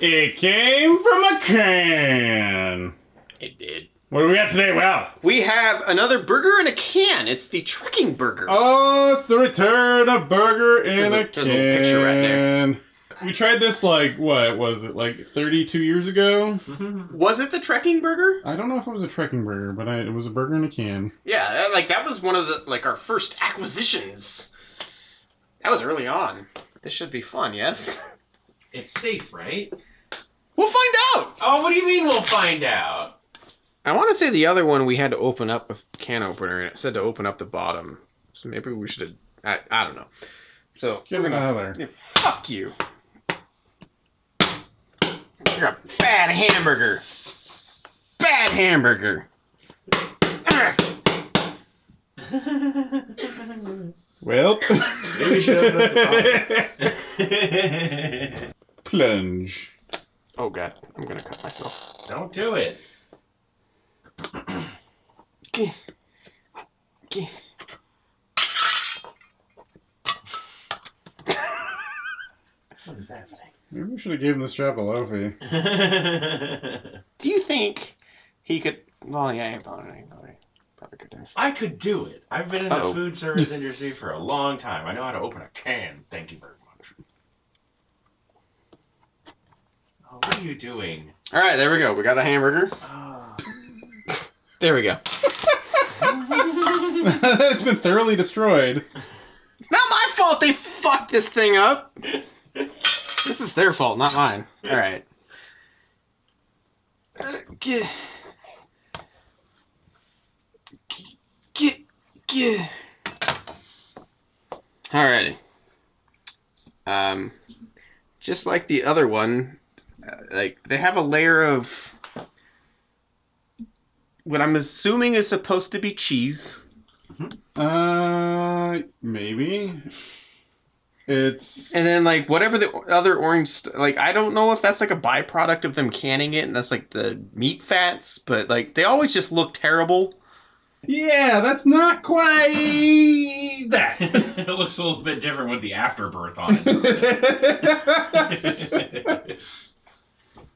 It came from a can. It did. What do we got today, Well? We have another burger in a can. It's the trekking burger. Oh, it's the return of burger in a can. There's a little picture right there. We tried this what was it, 32 years ago? Was it the trekking burger? I don't know if it was a trekking burger, but it was a burger in a can. Yeah, that was one of our first acquisitions. That was early on. This should be fun, yes? It's safe, right? We'll find out! Oh, what do you mean we'll find out? I want to say the other one we had to open up with can opener, and it said to open up the bottom. So maybe we should have... I don't know. So, Get it out of there. Yeah, fuck you. You're a bad hamburger. Bad hamburger. Well. Maybe we should open up the bottom. Plunge. Oh god, I'm gonna cut myself. Don't do it. What is happening? Maybe we should have given this job a Loafy. Do you think he could... Well, yeah, he probably could have. I could do it. I've been in the Uh-oh. food service industry for a long time. I know how to open a can. Thank you very much. Oh, what are you doing? Alright, there we go. We got a hamburger. Oh. There we go. It's been thoroughly destroyed. It's not my fault they fucked this thing up. This is their fault, not mine. Alright. Alrighty. Just like the other one, they have a layer of what I'm assuming is supposed to be cheese. Maybe. It's... And then, whatever the other orange... I don't know if that's, a byproduct of them canning it, and that's, the meat fats, but, they always just look terrible. Yeah, that's not quite that. It looks a little bit different with the afterbirth on it.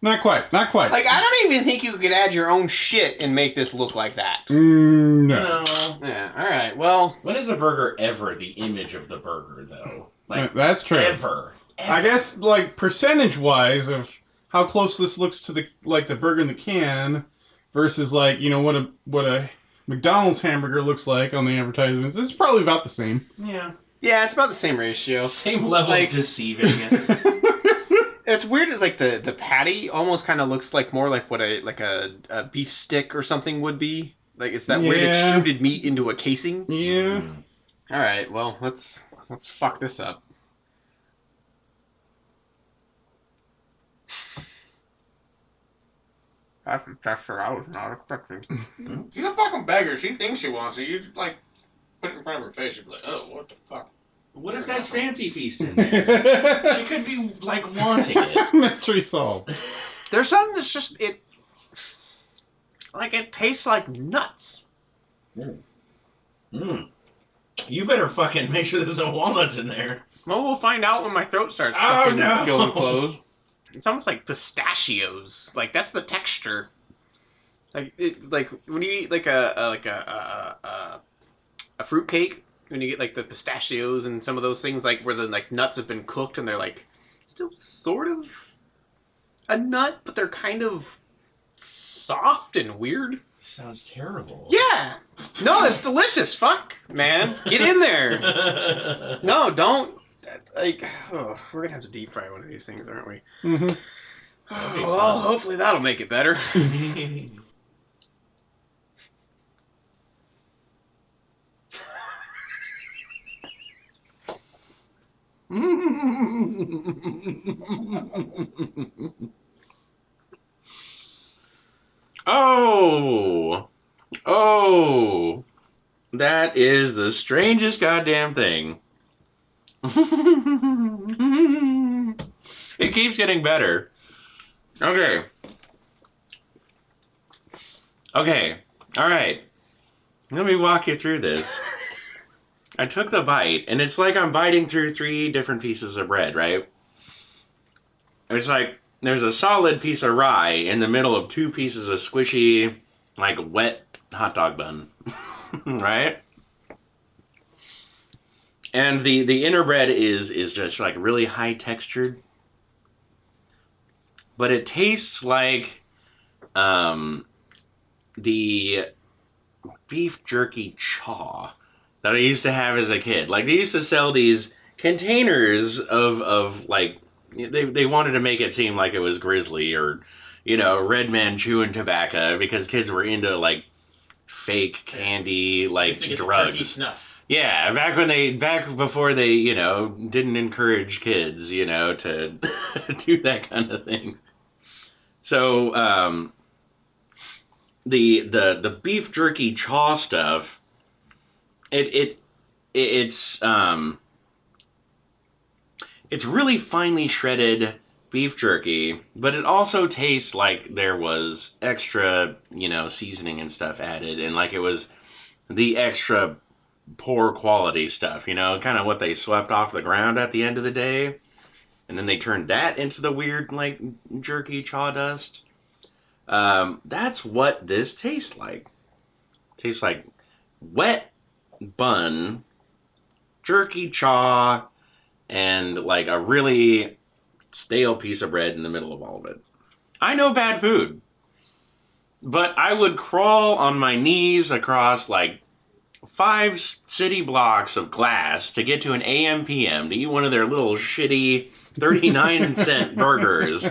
Not quite. I don't even think you could add your own shit and make this look like that. No. Yeah, alright, well... When is a burger ever the image of the burger, though? That's true. Ever. I guess, percentage-wise of how close this looks to the burger in the can versus, what a McDonald's hamburger looks like on the advertisements, it's probably about the same. Yeah. Yeah, it's about the same ratio. Same level of deceiving. It's weird, it's the patty almost kind of looks more like what a beef stick or something would be. It's that weird extruded meat into a casing. Yeah. Alright, well, let's fuck this up. That's a texture I was not expecting. She's a fucking beggar. She thinks she wants it. You put it in front of her face. You'd be like, oh, what the fuck? What if that's Fancy Feast in there? She could be, wanting it. Mystery solved. There's something that's just, it tastes like nuts. You better fucking make sure there's no walnuts in there. Well, we'll find out when my throat starts fucking going closed. It's almost like pistachios. That's the texture. When you eat a fruit cake, when you get the pistachios and some of those things where the nuts have been cooked and they're still sort of a nut, but they're kind of soft and weird. Sounds terrible. Yeah. No, it's delicious. Fuck, man. Get in there. No, don't. We're gonna have to deep fry one of these things, aren't we? Mm-hmm. Well, hopefully that'll make it better. Oh, that is the strangest goddamn thing. It keeps getting better. Okay. Alright. Let me walk you through this. I took the bite, and it's like I'm biting through 3 different pieces of bread, right? It's there's a solid piece of rye in the middle of 2 pieces of squishy, like wet hot dog bun, right? And the inner bread is just like really high textured, but it tastes like the beef jerky chaw that I used to have as a kid. Like, they used to sell these containers of like, they wanted to make it seem like it was Grizzly or, you know, Red Man chewing tobacco, because kids were into like fake candy, like drugs. Turkey snuff. Yeah, back before they, you know, didn't encourage kids, you know, to do that kind of thing. So, the beef jerky chaw stuff, it's really finely shredded beef jerky, but it also tastes like there was extra, you know, seasoning and stuff added, and like it was the extra poor quality stuff, you know, kind of what they swept off the ground at the end of the day, and then they turned that into the weird, like, jerky chaw dust. That's what this tastes like. Tastes like wet bun, jerky chaw, and like a really stale piece of bread in the middle of all of it. I know bad food, but I would crawl on my knees across like 5 city blocks of glass to get to an AM/PM to eat one of their little shitty 39-cent burgers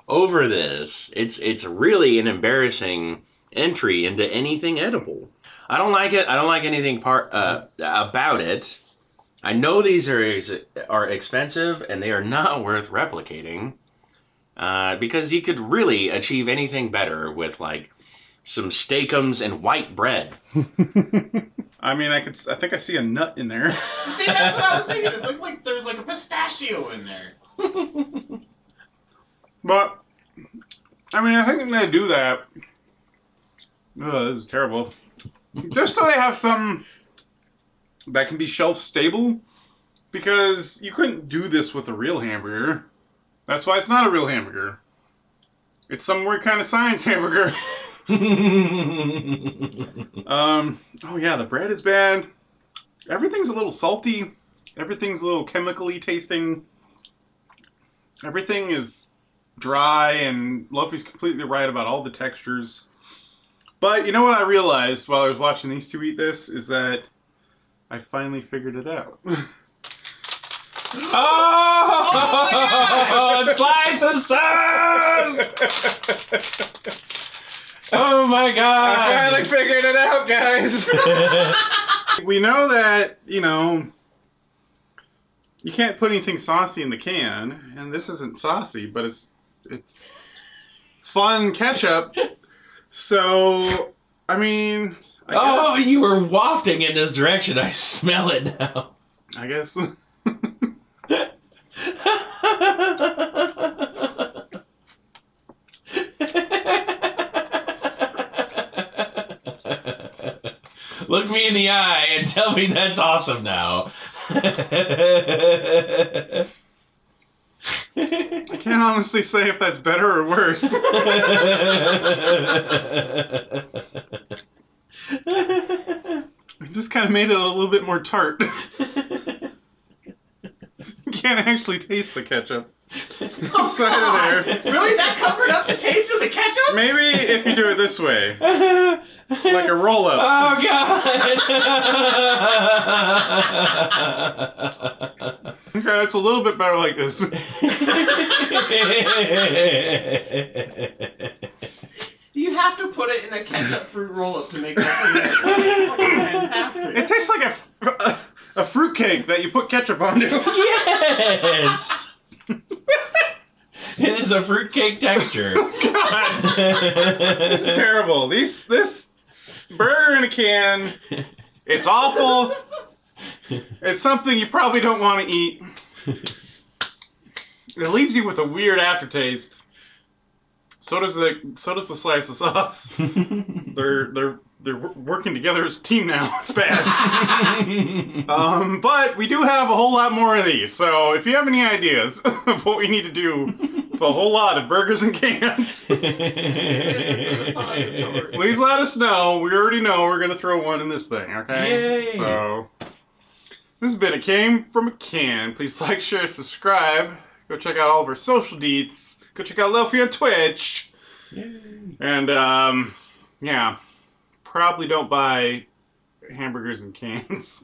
over this. It's really an embarrassing entry into anything edible. I don't like it. I don't like anything about it. I know these are expensive and they are not worth replicating, because you could really achieve anything better with like some steakums and white bread. I mean, I think I see a nut in there. See, that's what I was thinking. It looked like there's like a pistachio in there. But, I mean, I think I'm going to do that. This is terrible. Just so they have some that can be shelf stable. Because you couldn't do this with a real hamburger. That's why it's not a real hamburger. It's some weird kind of science hamburger. Oh yeah, the bread is bad. Everything's a little salty. Everything's a little chemically tasting. Everything is dry, and Loafy's completely right about all the textures. But you know what I realized while I was watching these two eat this is that I finally figured it out. Oh, a slice of sauce! Oh my god! I finally figured it out, guys. We know that, you know, you can't put anything saucy in the can, and this isn't saucy, but it's fun ketchup. So, I mean, I Oh, guess, you were wafting in this direction. I smell it now. I guess. Look me in the eye and tell me that's awesome now. I can't honestly say if that's better or worse. It just kind of made it a little bit more tart. You can't actually taste the ketchup inside of there. Really? That covered up the taste of the ketchup? Maybe if you do it this way, like a roll-up. Oh god! Okay, it's a little bit better like this. You have to put it in a ketchup fruit roll-up to make that fucking fantastic. It tastes like a fruitcake that you put ketchup onto. Yes! It is a fruitcake texture. God. This is terrible. This burger in a can, it's awful. It's something you probably don't want to eat. It leaves you with a weird aftertaste. So does the slice of sauce. They're working together as a team now. It's bad. But we do have a whole lot more of these. So if you have any ideas of what we need to do a whole lot of burgers and cans. Please let us know. We already know we're going to throw one in this thing, okay? Yay. So, this has been A Came From a Can. Please like, share, subscribe. Go check out all of our social deets. Go check out Loafy on Twitch. Yay. And, yeah. Probably don't buy hamburgers in cans.